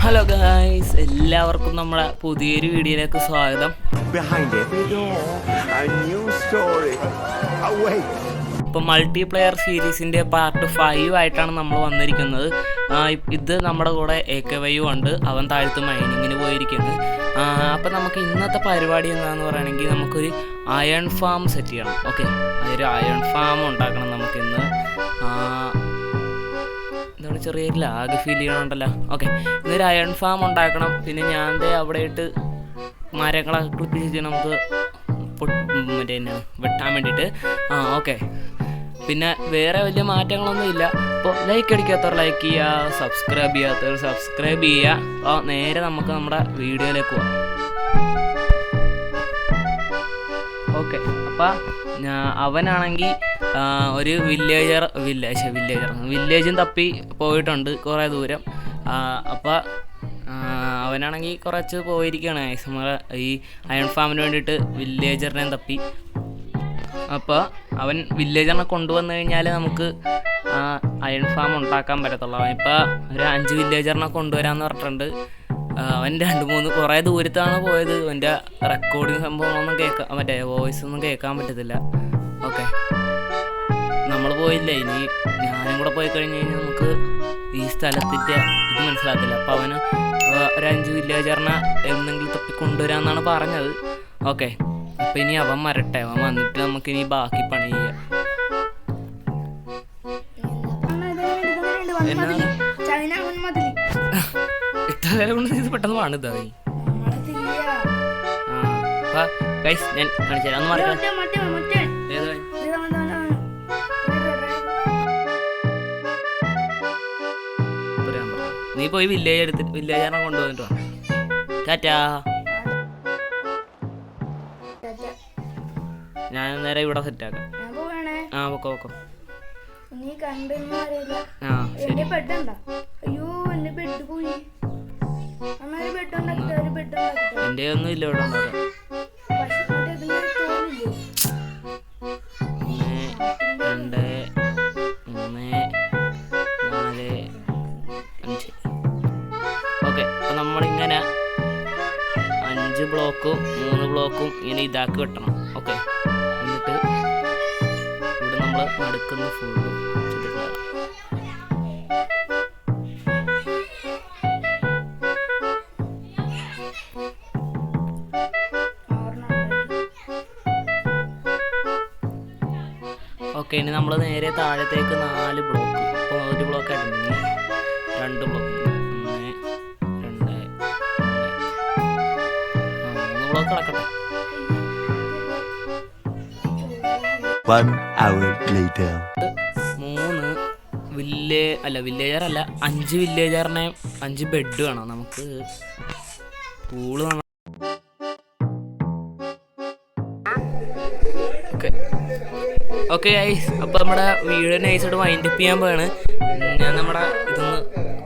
Hello guys, എല്ലാവർക്കും നമ്മുടെ പുതിയൊരു വീഡിയോയിലേക്ക് സ്വാഗതം. ഇപ്പോൾ മൾട്ടിപ്ലെയർ സീരീസിൻ്റെ പാർട്ട് 5 ആയിട്ടാണ് നമ്മൾ വന്നിരിക്കുന്നത്. ഇത് നമ്മുടെ കൂടെ AKY ഉണ്ട്, അവൻ താഴത്ത് മൈനിങ്ങിന് പോയിരിക്കുന്നത്. അപ്പോൾ നമുക്ക് ഇന്നത്തെ പരിപാടി എന്താണെന്ന് പറയുകയാണെങ്കിൽ നമുക്കൊരു അയൺ ഫാം സെറ്റ് ചെയ്യണം. ഓക്കെ, അതൊരു അയൺ ഫാം ഉണ്ടാക്കണം നമുക്കിന്ന്. എന്താണ് ചെറിയൊരു ലാഗ് ഫീൽ ചെയ്യണമുണ്ടല്ലോ. ഓക്കെ, ഇന്നൊരു അയൺ ഫാം ഉണ്ടാക്കണം. പിന്നെ ഞാൻ അവിടെ ഇട്ട് മരങ്ങളൊക്കെ ക്ലിപ്പിച്ച് നമുക്ക് മറ്റേ വെട്ടാൻ വേണ്ടിയിട്ട്. ഓക്കെ, പിന്നെ വേറെ വലിയ മാറ്റങ്ങളൊന്നും ഇല്ല. അപ്പോൾ ലൈക്ക് അടിക്കാത്തവർ ലൈക്ക് ചെയ്യുക, സബ്സ്ക്രൈബ് ചെയ്യാത്തവർ സബ്സ്ക്രൈബ് ചെയ്യുക. അപ്പോൾ നേരെ നമുക്ക് നമ്മുടെ വീഡിയോയിലേക്ക് പോകാം. ഓക്കെ, അപ്പം അവനാണെങ്കിൽ ഒരു വില്ലേജും തപ്പി പോയിട്ടുണ്ട് കുറേ ദൂരം. അപ്പോൾ അവനാണെങ്കിൽ കുറച്ച് പോയിരിക്കുകയാണ് നമ്മളെ ഈ അയൺ ഫാമിന് വേണ്ടിയിട്ട് വില്ലേജറിനെ തപ്പി. അപ്പോൾ അവൻ വില്ലേജറിനെ കൊണ്ടുവന്നു കഴിഞ്ഞാൽ നമുക്ക് അയൺ ഫാം ഉണ്ടാക്കാൻ പറ്റത്തുള്ളൂ. അവൻ ഇപ്പോൾ ഒരു 5 വില്ലേജറിനെ കൊണ്ടുവരാമെന്ന് പറഞ്ഞിട്ടുണ്ട്. അവൻ 2-3 കുറേ ദൂരത്താണ് പോയത്. അവൻ്റെ റെക്കോർഡിങ് സംഭവങ്ങളൊന്നും മറ്റേ വോയിസ് ഒന്നും കേൾക്കാൻ പറ്റത്തില്ല. ഓക്കെ, നമ്മൾ പോയില്ല. ഇനി ഞാനും കൂടെ പോയി കഴിഞ്ഞ് കഴിഞ്ഞാൽ നമുക്ക് ഈ സ്ഥലത്തിൻ്റെ ഇത് മനസ്സിലാകത്തില്ല. അപ്പോൾ അവന് ഒരു 5 വില്ലേജറിനെ എന്തെങ്കിലും തപ്പി കൊണ്ടുവരാമെന്നാണ് പറഞ്ഞത്. ഓക്കെ, അപ്പോൾ ഇനി അവൻ വരട്ടെ. അവൻ വന്നിട്ട് നമുക്കിനി ബാക്കി പണി ചെയ്യാം. ഇത് പെട്ടെന്ന് പണിതായി. ഗൈസ്, ഞാൻ കാണിച്ചു തരാം. ഒന്ന് മാറിക്കാം. നീ പോയി വില്ലേജറിനെ കൊണ്ടുപോയിട്ട് വാ. ടാറ്റാ. ഞാൻ നേരെ ഇവിടെ സെറ്റാക്കാം. പൊക്കോ. എന്റെ ഒന്നും ഇല്ല ഇവിടെ ഉണ്ടാക്കാം. 1, 2, 3, 4, 5. ഓക്കെ, അപ്പം നമ്മളിങ്ങനെ 5 ബ്ലോക്കും 3 ബ്ലോക്കും ഇങ്ങനെ ഇതാക്കി വെട്ടണം. ഓക്കെ, എന്നിട്ട് ഇവിടെ നമ്മൾ നടുക്കുന്ന ഫുള്ളും ഓക്കെ. ഇനി നമ്മൾ നേരെ താഴത്തേക്ക് 4 ബ്ലോക്ക്. ഇപ്പോൾ 1 ബ്ലോക്ക് ആയിട്ടുണ്ടെങ്കിൽ 2 ബ്ലോക്ക്, 1, 2, 3 ബ്ലോക്ക് കിടക്കട്ടെ. 1 hour later. 3 വില്ലേജറല്ല 5 വില്ലേജറിനെ 5 ബെഡ് വേണം നമുക്ക്. പൂള് ഓക്കെ ഗൈസ്, അപ്പോൾ നമ്മുടെ വീഡിയോ നൈസായിട്ട് വൈൻഡപ്പ് ചെയ്യാൻ പോവാണ്. ഞാൻ നമ്മുടെ ഇതൊന്ന്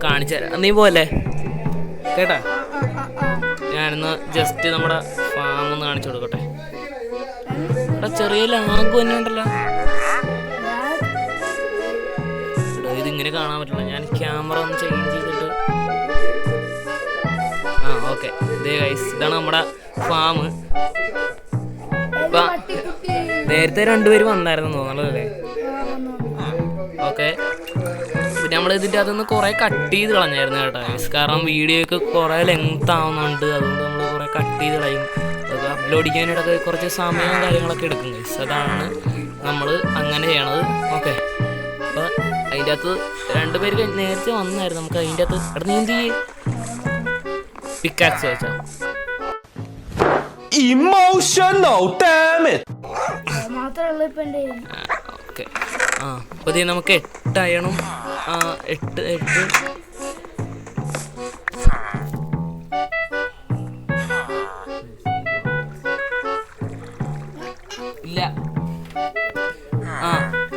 കാണിച്ചു തരാം. നീ പോലെ കേട്ടാ, ഞാനൊന്ന് ജസ്റ്റ് നമ്മുടെ ഫാം ഒന്ന് കാണിച്ചു കൊടുക്കട്ടെ. ഇവിടെ ചെറിയ ലാഗ് തന്നെ ഉണ്ടല്ലോ. ഇതിങ്ങനെ കാണാൻ പറ്റില്ല. ഞാൻ ക്യാമറ ഒന്ന് ചേഞ്ച് ചെയ്തിട്ട്. ഓക്കെ, ഇതേ ഗൈസ്, ഇതാണ് നമ്മുടെ ഫാം. ഇപ്പം നേരത്തെ 2 പേര് വന്നായിരുന്നു തോന്നുന്നല്ലേ. ഓക്കെ, പിന്നെ നമ്മൾ ഇതിൻ്റെ അതൊന്ന് കുറേ കട്ട് ചെയ്ത് കളഞ്ഞായിരുന്നു കേട്ടോ. കാരണം വീഡിയോ ഒക്കെ കുറേ ലെങ്ത് ആവുന്നുണ്ട്. അതുകൊണ്ട് നമ്മൾ കുറേ കട്ട് ചെയ്ത് കളയും. അതൊക്കെ അപ്ലോഡ് ചെയ്യാനായിട്ടൊക്കെ കുറച്ച് സമയവും കാര്യങ്ങളൊക്കെ എടുക്കും ഗൈസ്. അതാണ് നമ്മൾ അങ്ങനെ ചെയ്യണത്. ഓക്കെ, അപ്പോൾ അതിൻ്റെ അകത്ത് 2 പേര് നേരത്തെ വന്നായിരുന്നു. നമുക്ക് അതിൻ്റെ അകത്ത് അവിടെ നീന്തി പിക്കാക്സ് വെച്ചാൽ Emotional damn it. ഓക്കെ, അപ്പോൾ ഇത് നമുക്ക് 8 അയണും 8 ഇല്ല.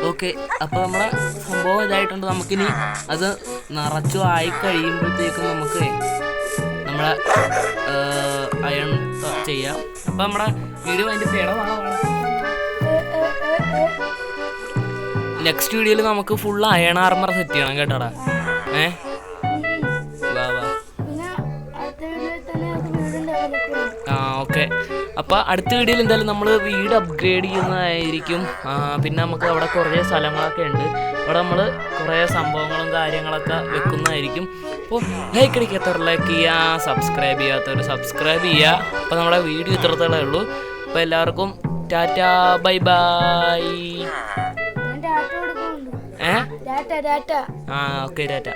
ഓക്കെ, അപ്പോൾ നമ്മുടെ സംഭവം ഇതായിട്ടുണ്ട്. നമുക്കിനി അത് നിറച്ചു ആയി കഴിയുമ്പോഴത്തേക്കും നമുക്ക് നമ്മളെ അയൺ ചെയ്യാം. അപ്പം നമ്മുടെ വീഡിയോ അതിൻ്റെ പേടമാണ് നെക്സ്റ്റ് വീഡിയോയിൽ നമുക്ക് ഫുൾ അയൺ ആർമർ സെറ്റ് ചെയ്യണം കേട്ടോടാ. വാ വാ. ഓക്കെ. അപ്പോൾ അടുത്ത വീഡിയോയിൽ എന്തായാലും നമ്മൾ വീട് അപ്ഗ്രേഡ് ചെയ്യുന്നതായിരിക്കും. പിന്നെ നമുക്ക് അവിടെ കുറേ സ്ഥലങ്ങളൊക്കെ ഉണ്ട്. അവിടെ നമ്മൾ കുറേ സംഭവങ്ങളും കാര്യങ്ങളൊക്കെ വെക്കുന്നതായിരിക്കും. അപ്പോൾ ലൈക്ക് അടിക്കാത്തവർ ലൈക്ക് ചെയ്യുക, സബ്സ്ക്രൈബ് ചെയ്യാത്തവർ സബ്സ്ക്രൈബ് ചെയ്യുക. അപ്പോൾ നമ്മുടെ വീഡിയോ ഇത്രത്തോളേ ഉള്ളൂ. അപ്പോൾ എല്ലാവർക്കും tata bye bye. Okay Tata.